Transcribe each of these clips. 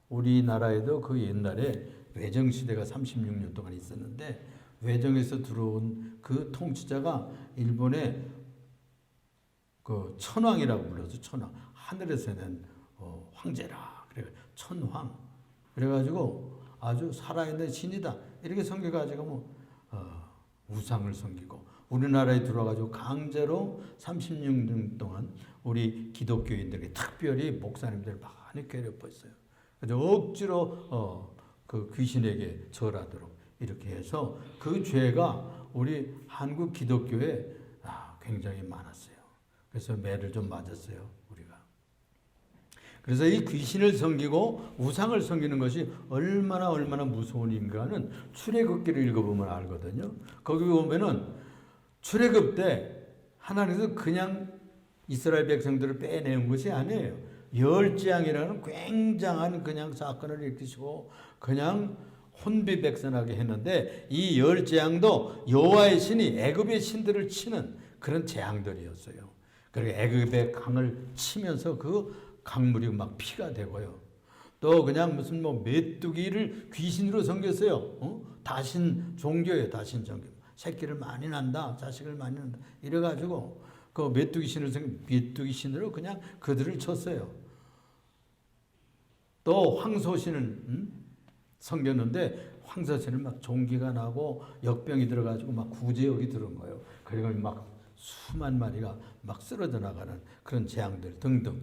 우리나라에도 그 옛날에 외정시대가 36년 동안 있었는데 외정에서 들어온 그 통치자가 일본의 그 천황이라고 불러서 천황, 하늘에서 낸 황제라. 그래 천황. 그래가지고 아주 살아있는 신이다. 이렇게 섬겨가지고 우상을 섬기고 우리나라에 들어와가지고 강제로 36년 동안 우리 기독교인들에게 특별히 목사님들 많이 괴롭혔어요. 그래서 억지로 그 귀신에게 절하도록 이렇게 해서 그 죄가 우리 한국 기독교에 굉장히 많았어요. 그래서 매를 좀 맞았어요, 우리가. 그래서 이 귀신을 섬기고 우상을 섬기는 것이 얼마나 무서운 일인가는 출애굽기를 읽어보면 알거든요. 거기 보면은 출애굽 때 하나님께서 그냥 이스라엘 백성들을 빼내온 것이 아니에요. 열 재앙이라는 굉장한 그냥 사건을 일으키시고 그냥 혼비백산하게 했는데 이 열 재앙도 여호와의 신이 애굽의 신들을 치는 그런 재앙들이었어요. 그리고 애굽의 강을 치면서 그 강물이 막 피가 되고요. 또 그냥 무슨 메뚜기를 귀신으로 섬겼어요. 다신 종교예요. 다신 종교. 새끼를 많이 난다. 자식을 많이 난다. 이래가지고 그 메뚜기 신을 메뚜기 신으로 그냥 그들을 쳤어요. 또 황소신을 섬겼는데 황소신을 막 종기가 나고 역병이 들어가지고 막 구제역이 들은 거예요. 그리고 막 수만 마리가 막 쓰러져 나가는 그런 재앙들 등등.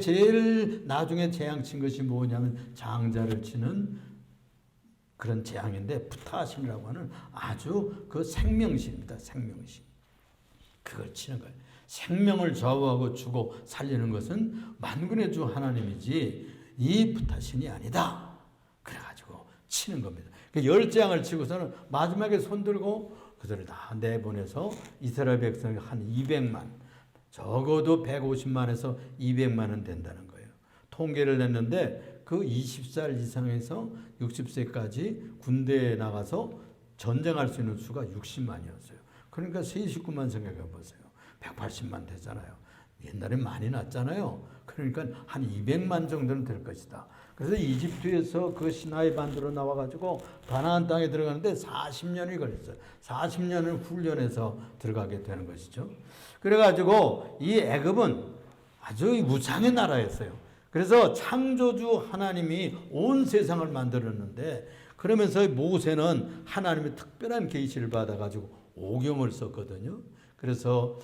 제일 나중에 재앙 친 것이 뭐냐면 장자를 치는 그런 재앙인데 부타신이라고 하는 아주 그 생명신입니다. 생명신. 그걸 치는 거예요. 생명을 좌우하고 주고 살리는 것은 만군의 주 하나님이지 이 부타신이 아니다. 그래가지고 치는 겁니다. 열 재앙을 치고서는 마지막에 손 들고 그들을 다 내보내서 이스라엘 백성이 한 200만, 적어도 150만에서 200만은 된다는 거예요. 통계를 냈는데 그 20살 이상에서 60세까지 군대에 나가서 전쟁할 수 있는 수가 60만이었어요. 그러니까 세 식구만 생각해 보세요. 180만 되잖아요. 옛날에 많이 났잖아요. 그러니까 한 200만 정도는 될 것이다. 그래서 이집트에서 그 시나이 반도로 나와가지고 가나안 땅에 들어가는데 40년이 걸렸어요. 40년을 훈련해서 들어가게 되는 것이죠. 그래가지고 이 애굽은 아주 우상의 나라였어요. 그래서 창조주 하나님이 온 세상을 만들었는데 그러면서 모세는 하나님의 특별한 계시를 받아가지고 오경을 썼거든요. 그래서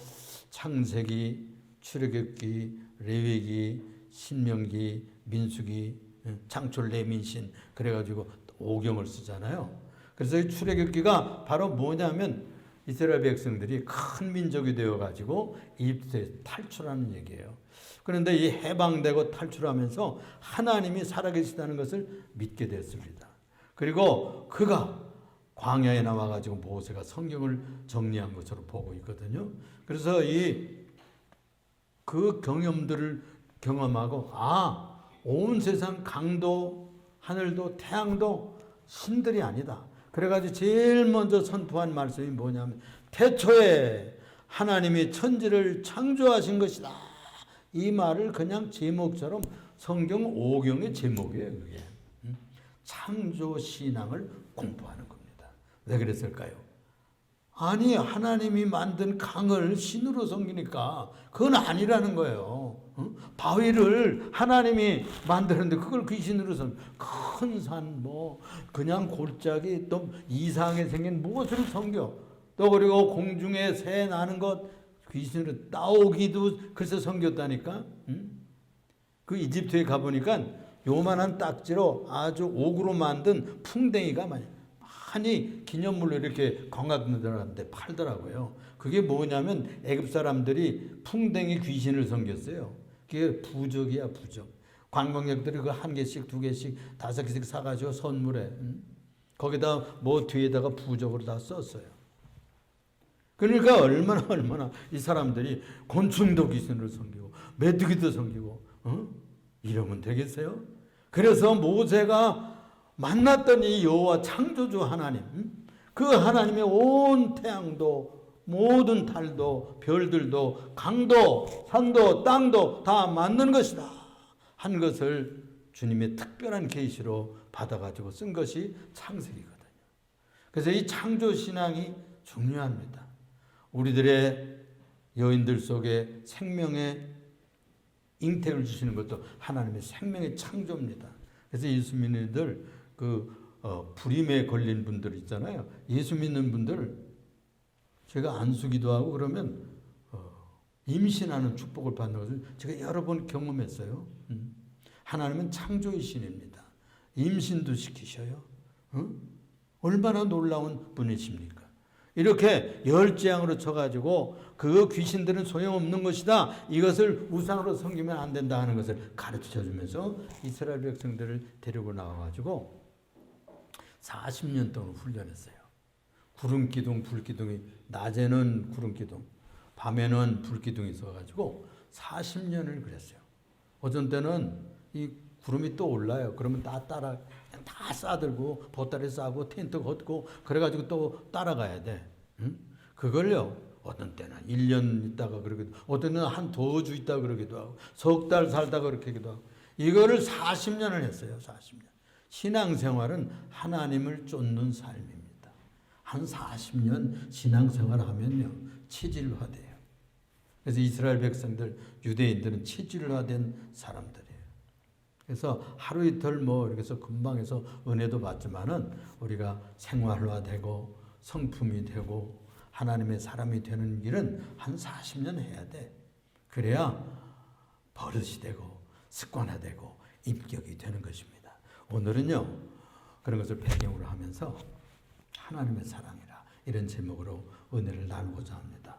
창세기, 출애굽기, 레위기, 신명기, 민수기, 창출 레민신 그래가지고 오경을 쓰잖아요. 그래서 이 출애굽기가 바로 뭐냐면 이스라엘 백성들이 큰 민족이 되어가지고 이집트에서 탈출하는 얘기예요. 그런데 이 해방되고 탈출하면서 하나님이 살아계시다는 것을 믿게 됐습니다. 그리고 그가 광야에 나와가지고 모세가 성경을 정리한 것으로 보고 있거든요. 그래서 그 경험들을 경험하고 온 세상 강도, 하늘도, 태양도 신들이 아니다. 그래가지고 제일 먼저 선포한 말씀이 뭐냐면 태초에 하나님이 천지를 창조하신 것이다. 이 말을 그냥 제목처럼 성경 5경의 제목이에요. 그게. 창조신앙을 공부하는 겁니다. 왜 그랬을까요? 아니 하나님이 만든 강을 신으로 섬기니까 그건 아니라는 거예요. 바위를 하나님이 만드는데 그걸 귀신으로 섬겨. 큰 산 그냥 골짜기 또 이상하게 생긴 무엇을 섬겨. 또 그리고 공중에 새 나는 것 귀신으로 나오기도 그래서 섬겼다니까. 그 이집트에 가보니까 요만한 딱지로 아주 옥으로 만든 풍뎅이가 많이 기념물로 이렇게 관광객들한테 팔더라고요. 그게 뭐냐면 애굽 사람들이 풍뎅이 귀신을 섬겼어요. 그게 부적이야, 부적. 관광객들이 그 한 개씩, 두 개씩, 다섯 개씩 사가지고 선물해. 거기다 뒤에다가 부적으로 다 썼어요. 그러니까 얼마나 이 사람들이 곤충도 귀신을 섬기고 메뚜기도 섬기고 이러면 되겠어요? 그래서 모세가 만났던 이 여호와 창조주 하나님, 그 하나님의 온 태양도 모든 달도 별들도 강도 산도 땅도 다 만든 것이다 한 것을 주님의 특별한 계시로 받아가지고 쓴 것이 창세기거든요. 그래서 이 창조 신앙이 중요합니다. 우리들의 여인들 속에 생명의 잉태를 주시는 것도 하나님의 생명의 창조입니다. 그래서 예수 믿는 이들 불임에 걸린 분들 있잖아요. 예수 믿는 분들 제가 안수기도 하고 그러면 임신하는 축복을 받는 것을 제가 여러 번 경험했어요. 하나님은 창조의 신입니다. 임신도 시키셔요. 얼마나 놀라운 분이십니까? 이렇게 열재앙으로 쳐가지고 그 귀신들은 소용없는 것이다. 이것을 우상으로 섬기면 안 된다 하는 것을 가르쳐주면서 이스라엘 백성들을 데리고 나와가지고 40년 동안 훈련했어요. 구름기둥, 불기둥이 낮에는 구름기둥, 밤에는 불기둥이 있어가지고 40년을 그랬어요. 어떤 때는 이 구름이 또 올라요. 그러면 다 싸들고 보따리 싸고 텐트 걷고 그래가지고 또 따라가야 돼. 그걸요. 어떤 때는 1년 있다가 그러기도 하고 어떤 때는 한 도주 있다가 그러기도 하고 석 달 살다가 그렇게 하기도 하고 이거를 40년을 했어요. 40년. 신앙생활은 하나님을 쫓는 삶입니다. 한 40년 신앙생활 하면요. 체질화돼요. 그래서 이스라엘 백성들, 유대인들은 체질화된 사람들이에요. 그래서 하루 이틀 이렇게 해서 금방 해서 은혜도 받지만은 우리가 생활화되고 성품이 되고 하나님의 사람이 되는 일은 한 40년 해야 돼. 그래야 버릇이 되고 습관화되고 인격이 되는 것입니다. 오늘은요. 그런 것을 배경으로 하면서 하나님의 사랑이라 이런 제목으로 은혜를 나누고자 합니다.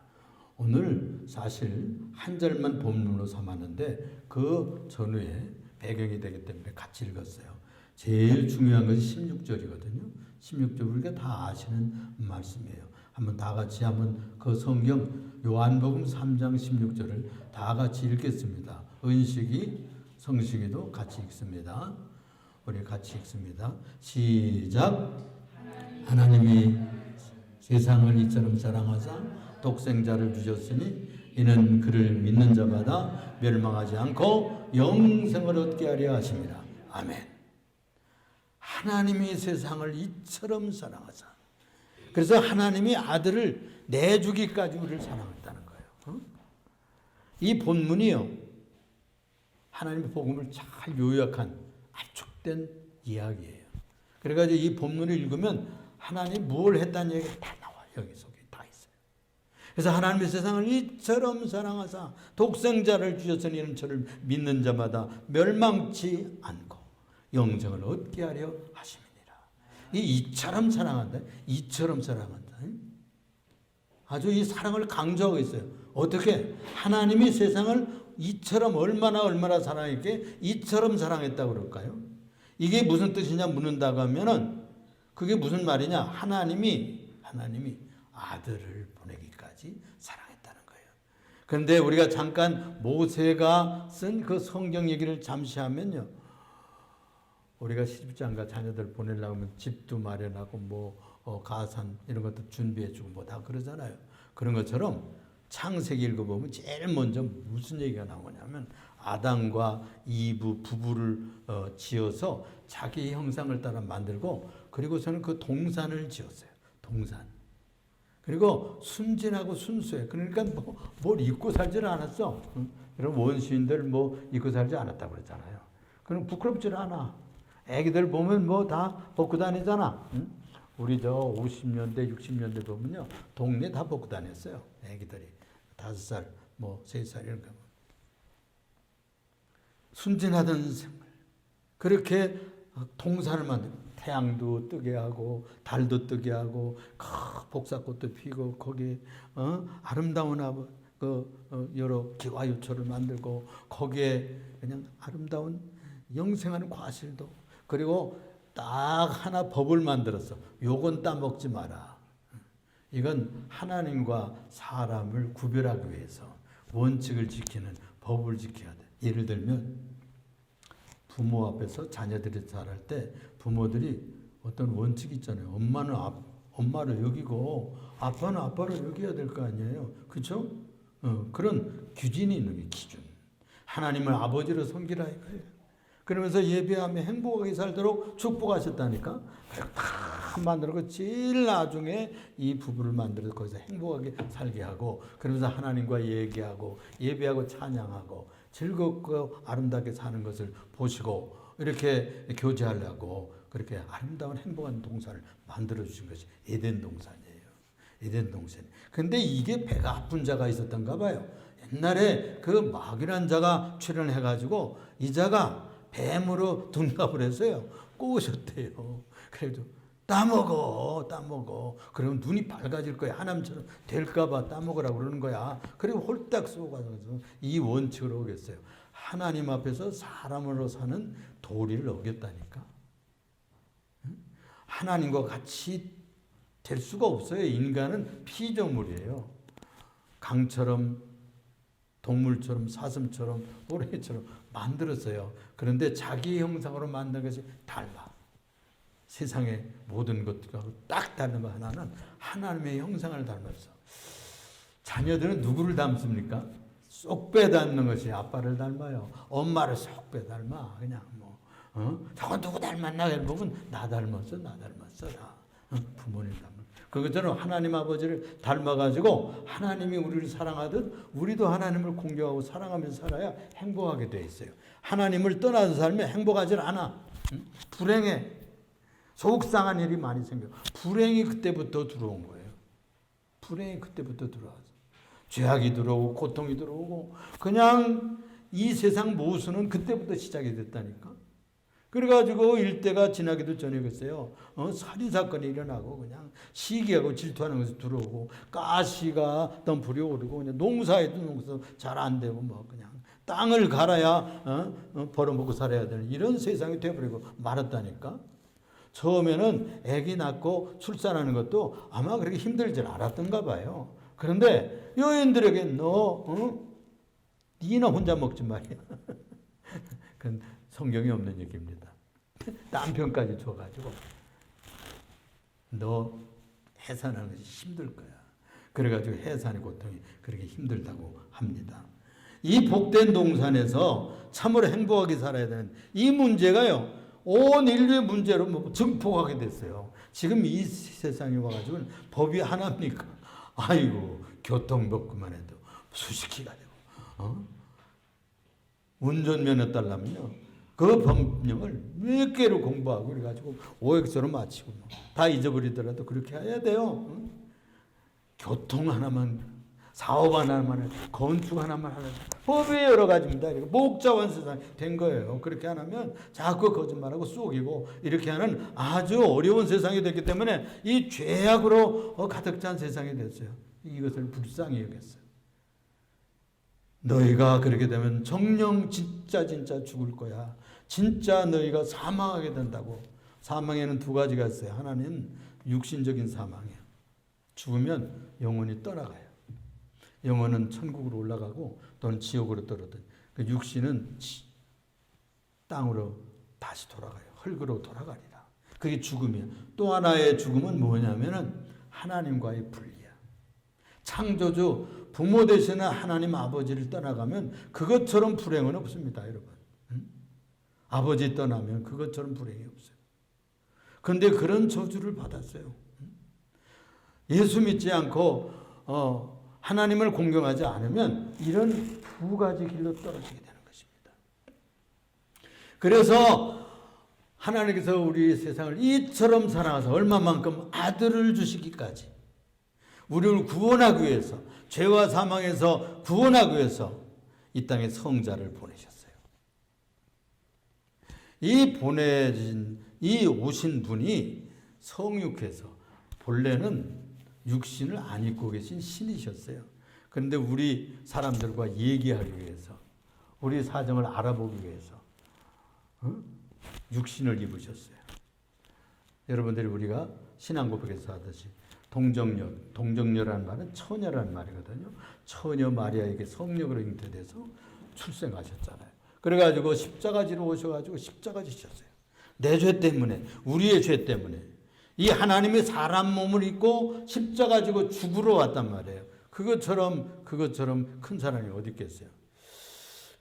오늘 사실 한 절만 본문으로 삼았는데 그 전후에 배경이 되기 때문에 같이 읽었어요. 제일 중요한 것이 16절이거든요. 16절 우리가 다 아시는 말씀이에요. 한번 다 같이 그 성경 요한복음 3장 16절을 다 같이 읽겠습니다. 은식이, 성식이도 같이 읽습니다. 우리 같이 읽습니다. 시작. 하나님이 세상을 이처럼 사랑하사 독생자를 주셨으니 이는 그를 믿는 자마다 멸망하지 않고 영생을 얻게 하려 하심이라. 아멘. 하나님이 세상을 이처럼 사랑하사. 그래서 하나님이 아들을 내주기까지 우리를 사랑했다는 거예요. 이 본문이요. 하나님의 복음을 잘 요약한 압축된 이야기예요. 그래가지고 이 본문을 읽으면 하나님 뭘 했다는 얘기가 다 나와요. 여기 속에 다 있어요. 그래서 하나님의 세상을 이처럼 사랑하사 독생자를 주셨으니 이는 저를 믿는 자마다 멸망치 않고 영생을 얻게 하려 하심이니라. 이처럼 사랑한다. 이처럼 사랑한다. 아주 이 사랑을 강조하고 있어요. 어떻게? 하나님이 세상을 이처럼 얼마나 사랑했게 이처럼 사랑했다고 그럴까요? 이게 무슨 뜻이냐 묻는다고 하면은 그게 무슨 말이냐? 하나님이 아들을 보내기까지 사랑했다는 거예요. 그런데 우리가 잠깐 모세가 쓴 그 성경 얘기를 잠시 하면요. 우리가 시집장가 자녀들 보내려고 하면 집도 마련하고 가산 이런 것도 준비해주고 다 그러잖아요. 그런 것처럼 창세기 읽어보면 제일 먼저 무슨 얘기가 나오냐면 아담과 이브 부부를 지어서 자기 형상을 따라 만들고 그리고서는 그 동산을 지었어요. 동산. 그리고 순진하고 순수해. 그러니까 뭘 입고 살지를 않았어. 여러분 원시인들 입고 살지 않았다고 그랬잖아요. 그럼 부끄럽지를 않아. 애기들 보면 다 벗고 다니잖아. 응? 우리 50년대, 60년대 보면요. 동네 다 벗고 다녔어요. 애기들이. 5살, 3살 이런 거. 순진하던 생활. 그렇게 동산을 만들고 태양도 뜨게 하고 달도 뜨게 하고 복사꽃도 피고 거기에 아름다운 여러 기와유초를 만들고 거기에 그냥 아름다운 영생하는 과실도 그리고 딱 하나 법을 만들었어. 요건 따먹지 마라. 이건 하나님과 사람을 구별하기 위해서 원칙을 지키는 법을 지켜야 돼. 예를 들면 부모 앞에서 자녀들이 자랄 때 부모들이 어떤 원칙이 있잖아요. 엄마는 엄마를 여기고 아빠는 아빠를 여겨야 될 거 아니에요. 그렇죠? 그런 규진이 있는 게 기준. 하나님을 아버지로 섬기라 이거예요. 그러면서 예배하며 행복하게 살도록 축복하셨다니까. 그래서 다 만들고 제일 나중에 이 부부를 만들어서 거기서 행복하게 살게 하고, 그러면서 하나님과 얘기하고 예배하고 찬양하고 즐겁고 아름답게 사는 것을 보시고 이렇게 교제하려고 그렇게 아름다운 행복한 동산을 만들어 주신 것이 에덴 동산이에요. 에덴 동산. 근데 이게 배가 아픈 자가 있었던가 봐요. 옛날에 그 마귀란 자가 출현해가지고 이 자가 뱀으로 둔갑을 했어요. 꼬우셨대요. 그래도 따먹어, 따먹어. 그러면 눈이 밝아질 거야. 하나님처럼 될까봐 따먹으라고 그러는 거야. 그리고 홀딱 쏘가서 이 원칙을 어겼어요. 하나님 앞에서 사람으로 사는 도리를 어겼다니까. 하나님과 같이 될 수가 없어요. 인간은 피조물이에요. 강처럼 동물처럼 사슴처럼 호랑이처럼 만들었어요. 그런데 자기 형상으로 만든 것이 달라. 세상의 모든 것과 딱 다른 거 하나는 하나님의 형상을 닮았어. 자녀들은 누구를 닮습니까? 쏙 빼닮는 것이 아빠를 닮아요. 엄마를 쏙 빼닮아. 그냥 저건 누구 닮았나 해보면 나 닮았어, 나 닮았어. 부모님 닮았어. 그것처럼 하나님 아버지를 닮아가지고 하나님이 우리를 사랑하듯 우리도 하나님을 공경하고 사랑하면서 살아야 행복하게 돼 있어요. 하나님을 떠나서 살면 행복하지 않아. 불행해. 속상한 일이 많이 생겨. 불행이 그때부터 들어온 거예요. 불행이 그때부터 들어와서. 죄악이 들어오고 고통이 들어오고 그냥 이 세상 모순은 그때부터 시작이 됐다니까. 그래가지고 일대가 지나기도 전에 글쎄요. 살인사건이 일어나고 그냥 시기하고 질투하는 것이 들어오고 가시가 덤불이 오르고 그냥 농사에도 농사 잘 안 되고 뭐 그냥 땅을 갈아야 벌어먹고 살아야 되는 이런 세상이 되어버리고 말았다니까. 처음에는 아기 낳고 출산하는 것도 아마 그렇게 힘들지 않았던가 봐요. 그런데 여인들에게 니나 혼자 먹지 말이야. 그건 성경에 없는 얘기입니다. 남편까지 줘가지고 너 해산하는 것이 힘들 거야. 그래가지고 해산의 고통이 그렇게 힘들다고 합니다. 이 복된 동산에서 참으로 행복하게 살아야 되는 이 문제가요. 온 인류의 문제로 증폭하게 됐어요. 지금 이 세상에 와가지고 법이 하나입니까? 아이고 교통법규만 해도 수십 기가 되고 운전면허 따려면요. 그 법령을 몇 개를 공부하고 그래가지고 OX로 마치고 다 잊어버리더라도 그렇게 해야 돼요. 교통 하나만, 사업 하나만, 건축 하나만 하는 법이 여러 가지입니다. 복잡한 세상이 된 거예요. 그렇게 안 하면 자꾸 거짓말하고 속이고 이렇게 하는 아주 어려운 세상이 됐기 때문에 이 죄악으로 가득 찬 세상이 됐어요. 이것을 불쌍히 여겼어요. 너희가 그렇게 되면 정령 진짜 죽을 거야. 진짜 너희가 사망하게 된다고. 사망에는 두 가지가 있어요. 하나는 육신적인 사망이에요. 죽으면 영혼이 떠나가요. 영혼은 천국으로 올라가고 또는 지옥으로 떨어져요. 그 육신은 땅으로 다시 돌아가요. 흙으로 돌아가리라. 그게 죽음이에요. 또 하나의 죽음은 뭐냐면은 하나님과의 분리야. 창조주 부모 되시는 하나님 아버지를 떠나가면 그것처럼 불행은 없습니다, 여러분. 아버지 떠나면 그것처럼 불행이 없어요. 그런데 그런 저주를 받았어요. 예수 믿지 않고 하나님을 공경하지 않으면 이런 두 가지 길로 떨어지게 되는 것입니다. 그래서 하나님께서 우리 세상을 이처럼 사랑하셔서 얼마만큼 아들을 주시기까지 우리를 구원하기 위해서 죄와 사망에서 구원하기 위해서 이 땅에 성자를 보내셨어요. 이 오신 분이 성육해서 본래는 육신을 안 입고 계신 신이셨어요. 그런데 우리 사람들과 얘기하기 위해서 우리 사정을 알아보기 위해서 육신을 입으셨어요. 여러분들이 우리가 신앙 고백에서 하듯이 동정녀라는 말은 처녀라는 말이거든요. 처녀 마리아에게 성령으로 잉태돼서 출생하셨잖아요. 그래가지고 십자가지로 오셔가지고 십자가 지셨어요. 내 죄 때문에, 우리의 죄 때문에 이 하나님의 사람 몸을 입고 십자가 지고 죽으러 왔단 말이에요. 그것처럼 큰 사람이 어디 있겠어요?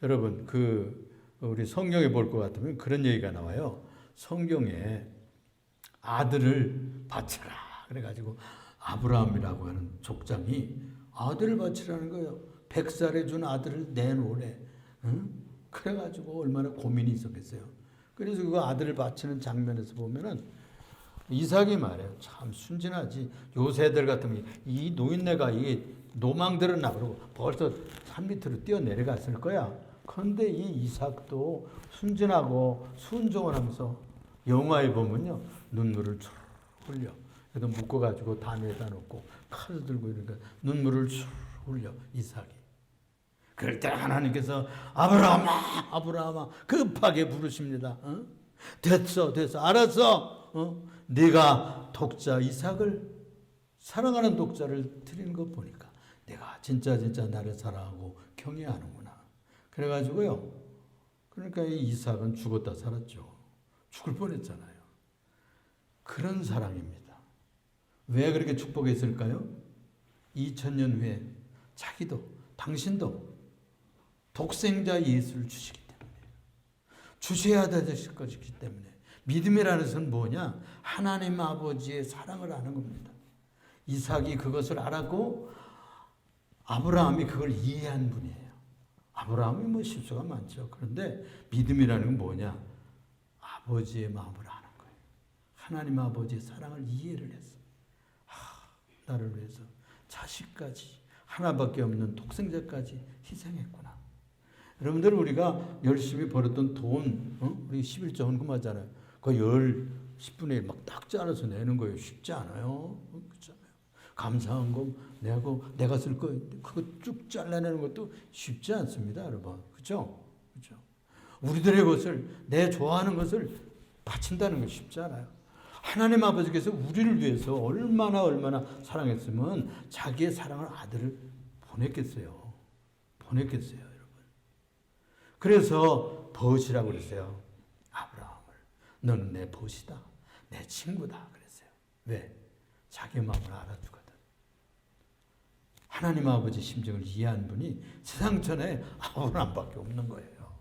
여러분 우리 성경에 볼 것 같으면 그런 얘기가 나와요. 성경에 아들을 바쳐라 그래가지고 아브라함이라고 하는 족장이 아들을 바치라는 거예요. 100살에 준 아들을 내놓으래. 응? 그래가지고 얼마나 고민이 있었겠어요. 그래서 그 아들을 바치는 장면에서 보면은 이삭이 말해요. 참 순진하지. 요새들 같으면 이 노인네가 이 노망 들었나 그러고 벌써 산 밑으로 뛰어 내려갔을 거야. 그런데 이 이삭도 순진하고 순종을 하면서 영화에 보면요 눈물을 쭉 흘려. 그래도 묶어가지고 담에다 놓고 칼을 들고 이러니까 눈물을 쭉 흘려 이삭이. 그럴 때 하나님께서 아브라함아 아브라함아 급하게 부르십니다. 어? 됐어 알았어. 네가 독자 이삭을 사랑하는 독자를 드리는 것 보니까 내가 진짜 나를 사랑하고 경외하는구나. 그래가지고요. 그러니까 이 이삭은 죽었다 살았죠. 죽을 뻔했잖아요. 그런 사랑입니다. 왜 그렇게 축복했을까요? 2000년 후에 자기도 당신도 독생자 예수를 주시기 때문에 주셔야 되실 것이기 때문에 믿음이라는 것은 뭐냐? 하나님 아버지의 사랑을 아는 겁니다. 이삭이 그것을 알았고 아브라함이 그걸 이해한 분이에요. 아브라함이 뭐 실수가 많죠. 그런데 믿음이라는 건 뭐냐? 아버지의 마음을 아는 거예요. 하나님 아버지의 사랑을 이해를 했어. 나를 위해서 자식까지 하나밖에 없는 독생자까지 희생했구나. 여러분들 우리가 열심히 벌었던 돈, 우리 11조 헌금하잖아요. 그 10분의 1 막 딱 잘라서 내는 거예요. 쉽지 않아요. 그렇잖아요. 감사한 거 내고 내가 쓸 거 그거 쭉 잘라내는 것도 쉽지 않습니다, 여러분. 그렇죠? 그렇죠? 우리들의 것을 내 좋아하는 것을 바친다는 건 쉽지 않아요. 하나님 아버지께서 우리를 위해서 얼마나 사랑했으면 자기의 사랑을 아들을 보냈겠어요. 여러분. 그래서 벗이라고 그랬어요. 아브라함을. 너는 내 벗이다. 내 친구다. 그랬어요. 왜? 자기 마음을 알아주거든. 하나님 아버지 심정을 이해한 분이 세상 전에 아브라함밖에 없는 거예요.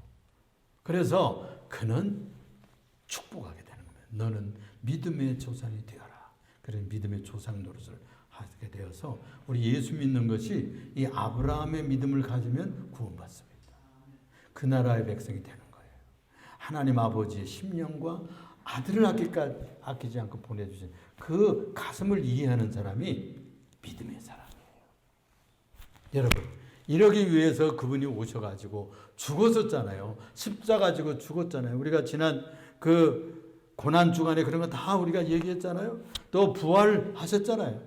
그래서 그는 축복하게 되는 거예요. 너는 믿음의 조상이 되어라. 그런 믿음의 조상 노릇을 하게 되어서 우리 예수 믿는 것이 이 아브라함의 믿음을 가지면 구원받습니다. 그 나라의 백성이 되는 거예요. 하나님 아버지의 심령과 아들을 아끼지 않고 보내주신 그 가슴을 이해하는 사람이 믿음의 사람이에요. 여러분, 이러기 위해서 그분이 오셔가지고 죽었었잖아요. 십자가 지고 죽었잖아요. 우리가 지난 그 고난주간에 그런 거 다 우리가 얘기했잖아요. 또 부활하셨잖아요.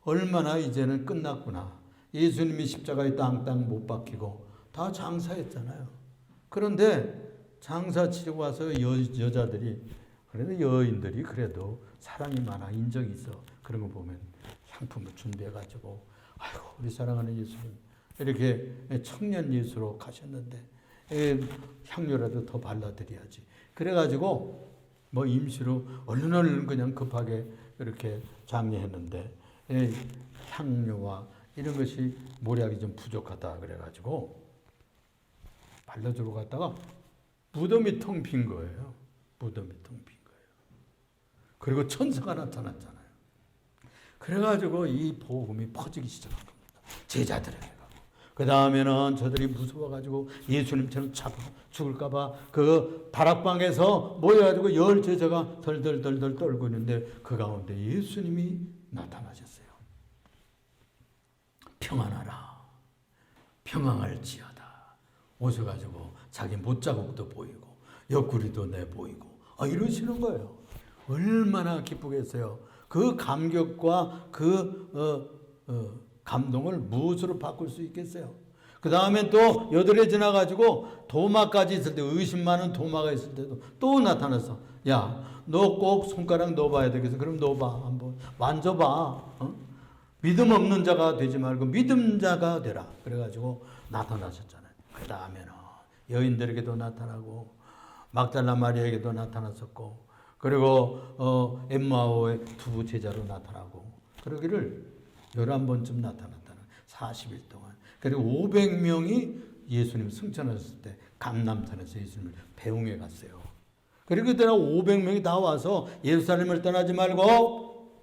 얼마나 이제는 끝났구나. 예수님이 십자가에 땅땅 못 박히고 다 장사했잖아요. 그런데 장사 치르고 와서 여자들이 그래도 여인들이 그래도 사랑이 많아 인정이 있어. 그런 거 보면 상품을 준비해가지고 아이고 우리 사랑하는 예수님 이렇게 청년 예수로 가셨는데 향료라도 더 발라드려야지. 그래가지고 뭐 임시로 얼른 그냥 급하게 이렇게 장례했는데 향료와 이런 것이 모략이 좀 부족하다 그래가지고 발라주러 갔다가 무덤이 텅 빈 거예요. 그리고 천사가 나타났잖아요. 그래가지고 이 복음이 퍼지기 시작한 겁니다. 제자들에게. 그 다음에는 저들이 무서워가지고 예수님처럼 잡아 죽을까봐 그 다락방에서 모여가지고 10 제자가 덜덜 떨고 있는데 그 가운데 예수님이 나타나셨어요. 평안하라. 평안할지어다. 오셔가지고 자기 못자국도 보이고 옆구리도 내 보이고 이러시는 거예요. 얼마나 기쁘겠어요. 그 감격과 그 감동을 무엇으로 바꿀 수 있겠어요? 그 다음에 또 여덟에 지나가지고 도마까지 있을 때 의심 많은 도마가 있을 때도 또 나타나서 야, 너 꼭 손가락 넣어봐야 되겠어. 그럼 넣어봐. 한번 만져봐. 믿음 없는 자가 되지 말고 믿음자가 되라. 그래가지고 나타나셨잖아요. 그 다음에는 여인들에게도 나타나고 막달라 마리아에게도 나타났었고 그리고 엠마오의 두 제자로 나타나고 그러기를 11번쯤 나타났다는 40일 동안. 그리고 500명이 예수님 승천하셨을 때 감람산에서 예수님을 배웅해 갔어요. 그리고 그때 500명이 다 와서 예루살렘을 떠나지 말고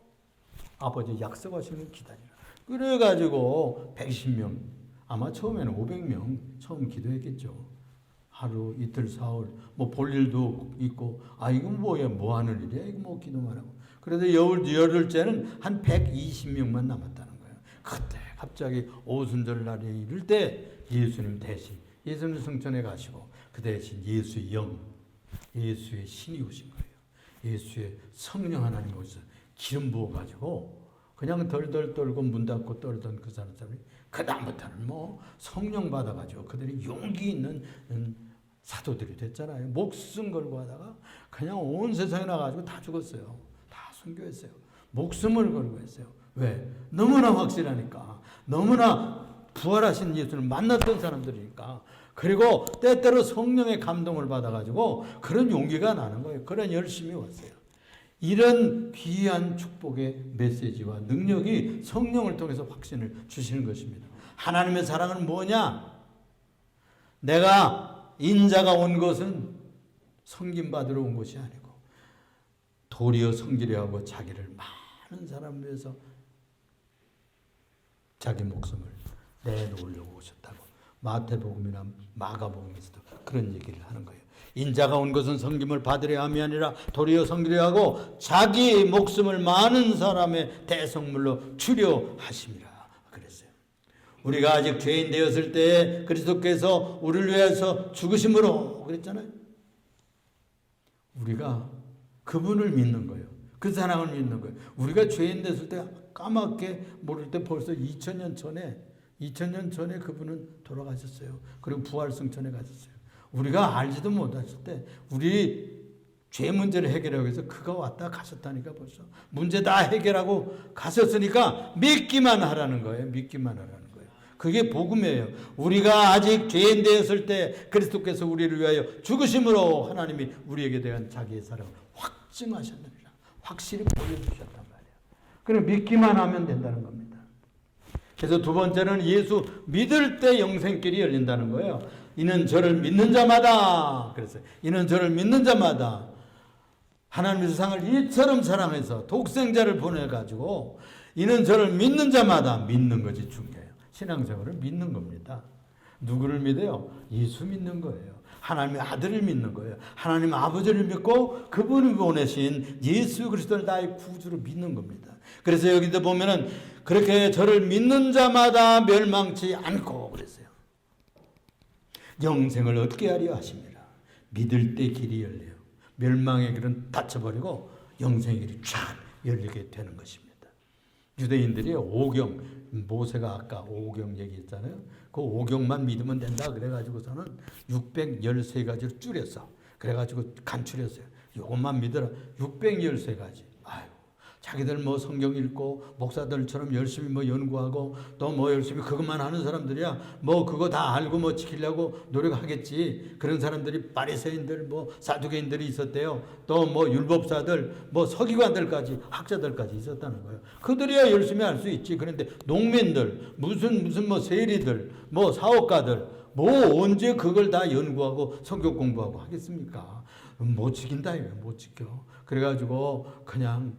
아버지 약속하시는 기다리라. 그래가지고 120명, 아마 처음에는 500명 처음 기도했겠죠. 하루, 이틀, 사흘, 뭐 볼 일도 있고, 아, 이거 뭐야, 뭐 하는 일이야? 이거 뭐 기도만 하고. 그래도 열흘째는 한 120명만 남았다는 거예요. 그때 갑자기 오순절 날이 이럴 때 예수님 대신, 예수님 성전에 가시고, 그 대신 예수의 영, 예수의 신이 오신 거예요. 예수의 성령 하나님 오셔서 기름 부어가지고, 그냥 덜덜 떨고 문 닫고 떨던 그 사람이 그다음부터는 뭐 성령 받아가지고 그들이 용기 있는 사도들이 됐잖아요. 목숨 걸고 하다가 그냥 온 세상에 나가지고 다 죽었어요. 다 순교했어요. 목숨을 걸고 했어요. 왜? 너무나 확실하니까. 너무나 부활하신 예수를 만났던 사람들이니까. 그리고 때때로 성령의 감동을 받아가지고 그런 용기가 나는 거예요. 그런 열심이 왔어요. 이런 귀한 축복의 메시지와 능력이 성령을 통해서 확신을 주시는 것입니다. 하나님의 사랑은 뭐냐? 내가 인자가 온 것은 섬김받으러 온 것이 아니고 도리어 섬기려 하고 자기를 많은 사람을 위해서 자기 목숨을 내놓으려고 오셨다고 마태복음이나 마가복음에서도 그런 얘기를 하는 거예요. 인자가 온 것은 섬김을 받으려 함이 아니라 도리어 섬기려 하고 자기 목숨을 많은 사람의 대성물로 주려 하심이라 그랬어요. 우리가 아직 죄인 되었을 때 그리스도께서 우리를 위해서 죽으심으로 그랬잖아요. 우리가 그분을 믿는 거예요. 그 사랑을 믿는 거예요. 우리가 죄인 됐을 때 까맣게 모를 때 벌써 2000년 전에 그분은 돌아가셨어요. 그리고 부활승천에 가셨어요. 우리가 알지도 못했을 때 우리 죄 문제를 해결하기 위해서 그가 왔다 가셨다니까 벌써. 문제 다 해결하고 가셨으니까 믿기만 하라는 거예요. 믿기만 하라는 거예요. 그게 복음이에요. 우리가 아직 죄인 되었을 때 그리스도께서 우리를 위하여 죽으심으로 하나님이 우리에게 대한 자기의 사랑을 확증하셨느니라. 확실히 보여주셨단 말이에요. 그럼 믿기만 하면 된다는 겁니다. 그래서 두 번째는 예수 믿을 때 영생길이 열린다는 거예요. 이는 저를 믿는 자마다, 그랬어요. 이는 저를 믿는 자마다 하나님의 세상을 이처럼 사랑해서 독생자를 보내가지고 이는 저를 믿는 자마다 믿는 것이 중요해요. 신앙생활을 믿는 겁니다. 누구를 믿어요? 예수 믿는 거예요. 하나님의 아들을 믿는 거예요. 하나님 아버지를 믿고 그분이 보내신 예수 그리스도를 나의 구주로 믿는 겁니다. 그래서 여기도 보면은 그렇게 저를 믿는 자마다 멸망치 않고 그랬어요. 영생을 얻게 하려 하십니다. 믿을 때 길이 열려요. 멸망의 길은 닫혀버리고 영생의 길이 쫙 열리게 되는 것입니다. 유대인들이 오경, 모세가 아까 오경 얘기했잖아요. 그 오경만 믿으면 된다 그래가지고서는 613가지를 줄였어. 그래가지고 간추렸어요. 이것만 믿어라. 613가지. 아유, 자기들 뭐 성경 읽고 목사들처럼 열심히 뭐 연구하고 또 뭐 열심히 그것만 하는 사람들이야. 뭐 그거 다 알고 뭐 지키려고 노력하겠지. 그런 사람들이 바리새인들 뭐 사두개인들이 있었대요. 또 뭐 율법사들 뭐 서기관들까지 학자들까지 있었다는 거예요. 그들이야 열심히 할 수 있지. 그런데 농민들 무슨 뭐 세리들 뭐 사업가들 뭐 언제 그걸 다 연구하고 성경 공부하고 하겠습니까? 못 지킨다 이거예요. 못 지켜. 그래가지고 그냥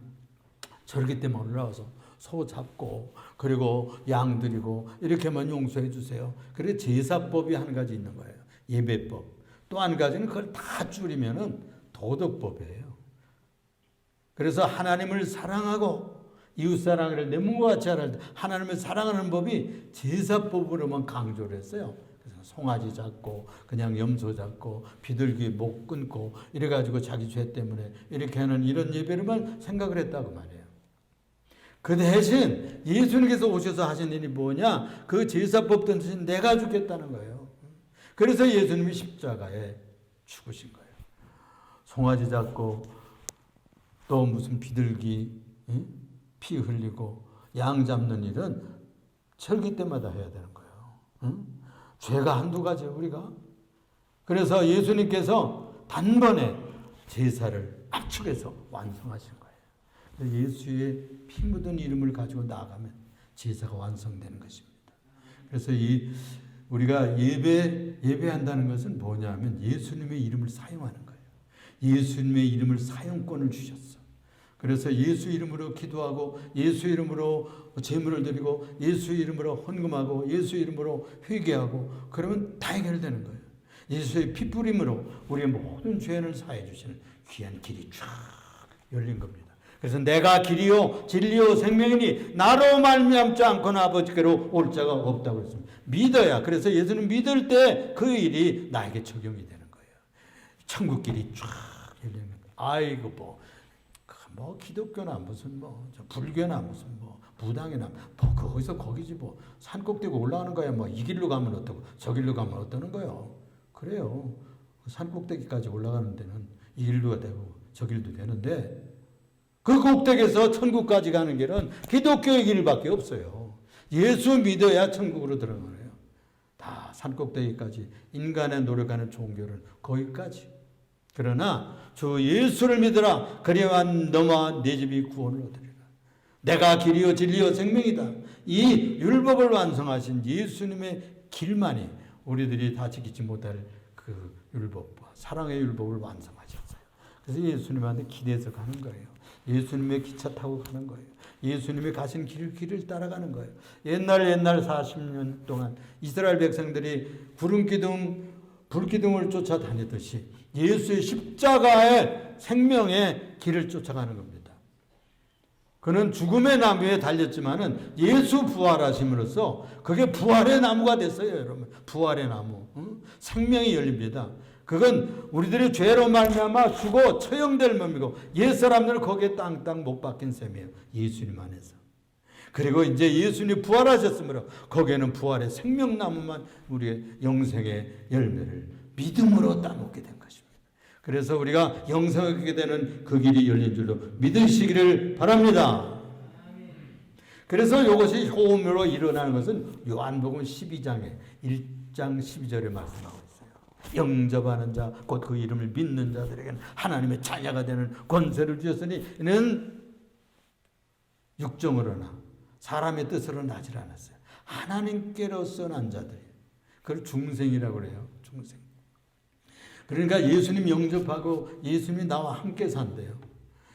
절기 때만 올라와서 소 잡고 그리고 양 드리고 이렇게만 용서해 주세요. 그리고 제사법이 한 가지 있는 거예요. 예배법. 또 한 가지는 그걸 다 줄이면은 도덕법이에요. 그래서 하나님을 사랑하고 이웃사랑을 내 몸과 같이 하라. 하나님을 사랑하는 법이 제사법으로만 강조를 했어요. 그래서 송아지 잡고 그냥 염소 잡고 비둘기 목 끊고 이래가지고 자기 죄 때문에 이렇게 하는 이런 예배로만 생각을 했다고 말이에요. 그 대신 예수님께서 오셔서 하신 일이 뭐냐? 그 제사법 대신 내가 죽겠다는 거예요. 그래서 예수님이 십자가에 죽으신 거예요. 송아지 잡고 또 무슨 비둘기 피 흘리고 양 잡는 일은 절기 때마다 해야 되는 거예요. 죄가 한두 가지예요, 우리가. 그래서 예수님께서 단번에 제사를 압축해서 완성하신 거예요. 예수의 피 묻은 이름을 가지고 나아가면 제사가 완성되는 것입니다. 그래서 이 우리가 예배한다는 것은 뭐냐면 예수님의 이름을 사용하는 거예요. 예수님의 이름을 사용권을 주셨어. 그래서 예수 이름으로 기도하고 예수 이름으로 제물을 드리고 예수 이름으로 헌금하고 예수 이름으로 회개하고 그러면 다 해결되는 거예요. 예수의 피뿌림으로 우리의 모든 죄를 사해 주시는 귀한 길이 쫙 열린 겁니다. 그래서 내가 길이요 진리요 생명이니 나로 말미암지 않고는 아버지께로 올 자가 없다고 했습니다. 믿어야. 그래서 예수는 믿을 때 그 일이 나에게 적용이 되는 거예요. 천국 길이 쫙 열리는 거예요. 아이고 뭐 기독교나 무슨 불교나 무슨 부당이나 거기서 거기지 산꼭대기 올라가는 거야. 이 길로 가면 어떠고 저 길로 가면 어떠는 거요. 그래요. 산꼭대기까지 올라가는 데는 이 길도 되고 저 길도 되는데 그 꼭대기에서 천국까지 가는 길은 기독교의 길밖에 없어요. 예수 믿어야 천국으로 들어가는 거예요. 다 산꼭대기까지 인간의 노력하는 종교는 거기까지. 그러나 주 예수를 믿으라. 그리하면 너와 네 집이 구원을 얻으리라. 내가 길이요 진리요 생명이다. 이 율법을 완성하신 예수님의 길만이 우리들이 다 지키지 못할 그 율법과 사랑의 율법을 완성하셨어요. 그래서 예수님한테 기대서 가는 거예요. 예수님의 기차 타고 가는 거예요. 예수님이 가신 길을 따라가는 거예요. 옛날 40년 동안 이스라엘 백성들이 불기둥을 쫓아다녔듯이 예수의 십자가의 생명의 길을 쫓아가는 겁니다. 그는 죽음의 나무에 달렸지만은 예수 부활하심으로써 그게 부활의 나무가 됐어요, 여러분. 부활의 나무. 생명이 열립니다. 그건 우리들이 죄로 말미암아 죽어 처형될 몸이고 옛 사람들은 거기에 땅땅 못 박힌 셈이에요. 예수님 안에서. 그리고 이제 예수님이 부활하셨으므로 거기에는 부활의 생명나무만 우리의 영생의 열매를 믿음으로 따먹게 된 것입니다. 그래서 우리가 영생을 얻게 되는 그 길이 열린 줄로 믿으시기를 바랍니다. 그래서 이것이 효험으로 일어나는 것은 요한복음 12장에 1장 12절에 말씀하고 있어요. 영접하는 자 곧 그 이름을 믿는 자들에게는 하나님의 자녀가 되는 권세를 주셨으니 이는 육정으로나 사람의 뜻으로 나질 않았어요. 하나님께로서 난 자들이에요. 그걸 중생이라고 그래요. 중생. 그러니까 예수님 영접하고 예수님이 나와 함께 산대요.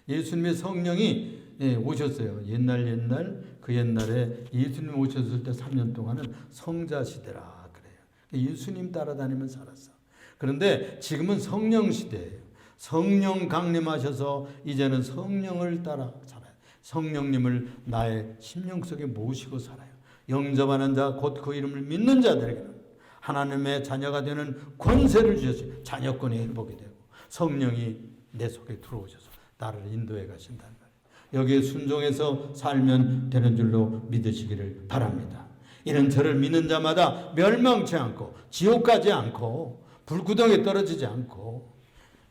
예수님의 성령이 오셨어요. 옛날 그 옛날에 예수님 오셨을 때 3년 동안은 성자 시대라 그래요. 예수님 따라다니면 살았어. 그런데 지금은 성령 시대예요. 성령 강림하셔서 이제는 성령을 따라 살아요. 성령님을 나의 심령 속에 모시고 살아요. 영접하는 자 곧 그 이름을 믿는 자들에게는 하나님의 자녀가 되는 권세를 주셨어요. 자녀권이 회복이 되고 성령이 내 속에 들어오셔서 나를 인도해 가신다는 거예요. 여기에 순종해서 살면 되는 줄로 믿으시기를 바랍니다. 이는 저를 믿는 자마다 멸망치 않고 지옥 가지 않고 불구덩이에 떨어지지 않고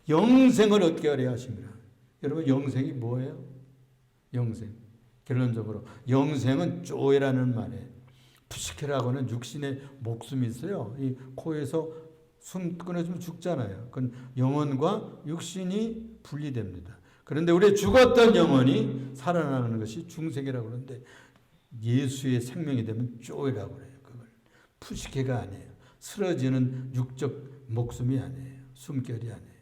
영생을 얻게 하려 하십니다. 여러분 영생이 뭐예요? 영생. 결론적으로 영생은 쪼에라는 말이에요. 푸시케라고는 육신의 목숨이 있어요. 이 코에서 숨 끊어지면 죽잖아요. 그건 영혼과 육신이 분리됩니다. 그런데 우리 죽었던 영혼이 살아나는 것이 중생이라고 그러는데 예수의 생명이 되면 쪼에라고 그래요. 그걸 푸시케가 아니에요. 쓰러지는 육적 목숨이 아니에요. 숨결이 아니에요.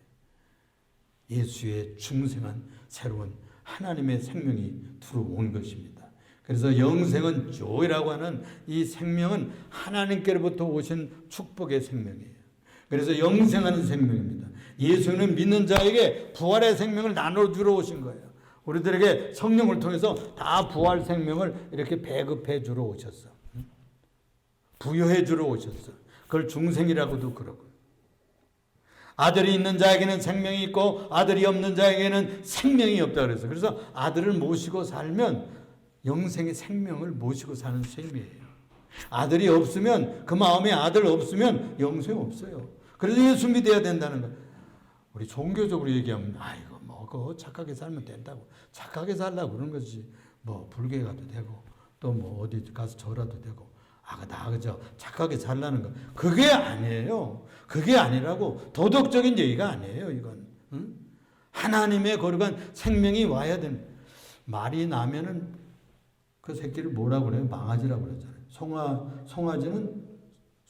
예수의 중생한 새로운 하나님의 생명이 들어온 것입니다. 그래서 영생은 조이라고 하는 이 생명은 하나님께로부터 오신 축복의 생명이에요. 그래서 영생하는 생명입니다. 예수는 믿는 자에게 부활의 생명을 나눠주러 오신 거예요. 우리들에게 성령을 통해서 다 부활 생명을 이렇게 배급해 주러 오셨어. 부여해 주러 오셨어. 그걸 중생이라고도 그러고. 아들이 있는 자에게는 생명이 있고 아들이 없는 자에게는 생명이 없다 그랬어요. 그래서 아들을 모시고 살면 영생의 생명을 모시고 사는 셈이에요. 아들이 없으면 그 마음에 아들 없으면 영생 없어요. 그래서 예수 믿어야 된다는 거예요. 우리 종교적으로 얘기하면 아이고 그거 착하게 살면 된다고 착하게 살라고 그런 거지. 불교에 가도 되고 또 어디 가서 절하도 되고 그저 착하게 살라는 거 그게 아니에요. 그게 아니라고 도덕적인 얘기가 아니에요. 이건 하나님의 거룩한 생명이 와야 되는 말이 나면은 그 새끼를 뭐라고 그래요? 망아지라고 그러잖아요. 송아지는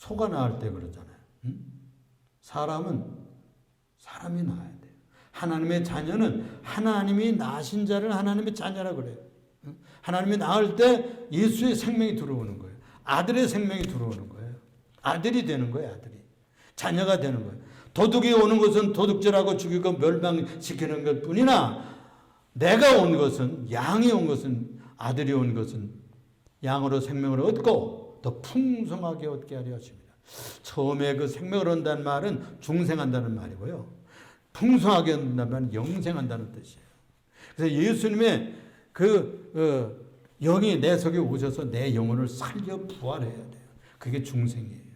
소가 낳을 때 그러잖아요. 응? 사람이 낳아야 돼요. 하나님의 자녀는 하나님이 낳으신 자를 하나님의 자녀라 그래요. 응? 하나님이 낳을 때 예수의 생명이 들어오는 거예요. 아들의 생명이 들어오는 거예요. 아들이 되는 거예요. 아들이. 자녀가 되는 거예요. 도둑이 오는 것은 도둑질하고 죽이고 멸망시키는 것 뿐이나 내가 온 것은, 양이 온 것은, 아들이 온 것은 양으로 생명을 얻고 더 풍성하게 얻게 하려 하십니다. 처음에 그 생명을 얻는다는 말은 중생한다는 말이고요. 풍성하게 얻는다는 말은 영생한다는 뜻이에요. 그래서 예수님의 영이 내 속에 오셔서 내 영혼을 살려 부활해야 돼요. 그게 중생이에요.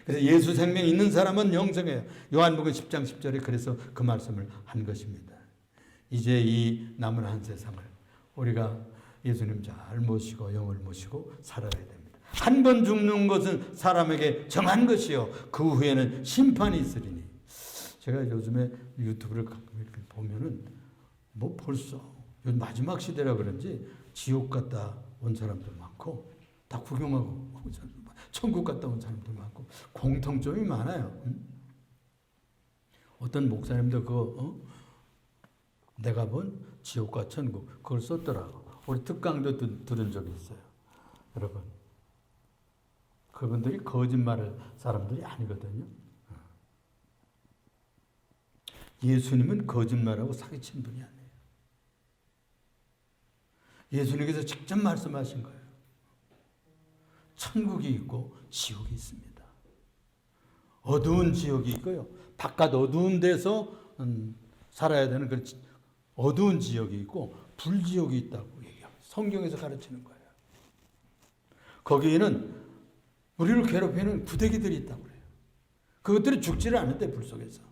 그래서 예수 생명이 있는 사람은 영생해요. 요한복음 10장 10절에 그래서 그 말씀을 한 것입니다. 이제 이 남은 한 세상을 우리가 예수님 잘 모시고 영을 모시고 살아야 됩니다. 한 번 죽는 것은 사람에게 정한 것이요 그 후에는 심판이 있으리니. 제가 요즘에 유튜브를 이렇게 보면은 뭐 벌써 요즘 마지막 시대라 그런지 지옥 갔다 온 사람들 많고 다 구경하고 천국 갔다 온 사람들 많고 공통점이 많아요. 어떤 목사님도 내가 본 지옥과 천국 그걸 썼더라고. 우리 특강도 들은 적이 있어요. 여러분 그분들이 거짓말을 사람들이 아니거든요. 예수님은 거짓말하고 사기친 분이 아니에요. 예수님께서 직접 말씀하신 거예요. 천국이 있고 지옥이 있습니다. 어두운 지옥이 있고요. 바깥 어두운 데서 살아야 되는 그 어두운 지역이 있고 불지옥이 있다고 얘기합니다. 성경에서 가르치는 거예요. 거기에는 우리를 괴롭히는 구데기들이 있다고 그래요. 그것들이 죽지를 않는데 불 속에서.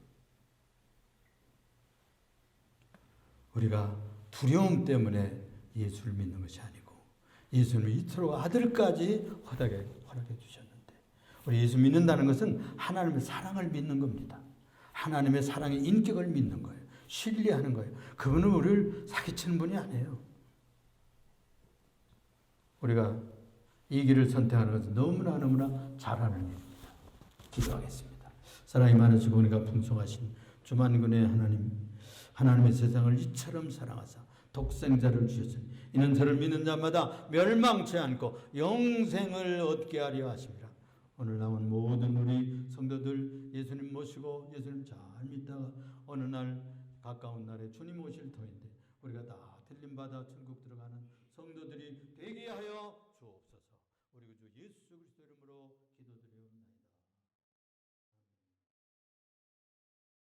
우리가 두려움 때문에 예수를 믿는 것이 아니고 예수님을 이토록 아들까지 허락해 주셨는데 우리 예수 믿는다는 것은 하나님의 사랑을 믿는 겁니다. 하나님의 사랑의 인격을 믿는 거예요. 신뢰하는 거예요. 그분은 우리를 사기치는 분이 아니에요. 우리가 이 길을 선택하는 것은 너무나 잘하는 일입니다. 기도하겠습니다. 사랑이 많으시고 은혜가 풍성하신 주만군의 하나님, 하나님의 세상을 이처럼 사랑하사 독생자를 주셨으니 이는 저를 믿는 자마다 멸망치 않고 영생을 얻게 하려 하십니다. 오늘 남은 모든 우리 성도들 예수님 모시고 예수님 잘 믿다가 어느 날 가까운 날에 주님 오실 터인데 우리가 다 틀림받아 천국 들어가는 성도들이 되게 하여